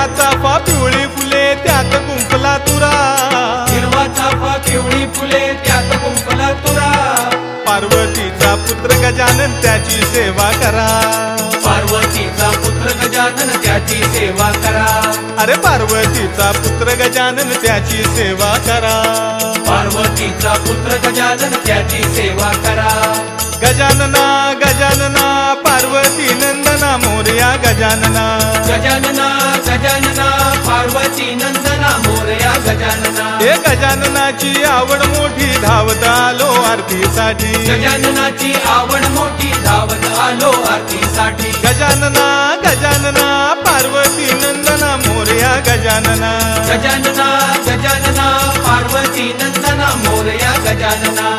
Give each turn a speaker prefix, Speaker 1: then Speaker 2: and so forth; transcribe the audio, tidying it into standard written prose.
Speaker 1: हिरवा चाफा पिवळी फुले त्यात कुंपला तुरा,
Speaker 2: हिरवा चाफा पिवळी फुले त्यात कुंपला तुरा,
Speaker 1: पार्वतीचा पुत्र गजानन त्याची सेवा करा,
Speaker 2: पार्वतीचा पुत्र गजानन त्याची सेवा करा,
Speaker 1: अरे पार्वतीचा पुत्र गजानन त्याची सेवा करा,
Speaker 2: पार्वतीचा पुत्र गजानन त्याची सेवा करा.
Speaker 1: गजानना गजानना पार्वती नंदना मोरया गजानना,
Speaker 2: गजानना गजानना पार्वती नंदना मोरया गजानना,
Speaker 1: हे गजाननाची आवड मोठी धावत आलो आरतीसाठी,
Speaker 2: गजाननाची आवड मोठी धावत आलो आरतीसाठी.
Speaker 1: गजानना गजानना पार्वती नंदना मोरया गजानना,
Speaker 2: गजानना गजानना पार्वती नंदना मोरया गजानना.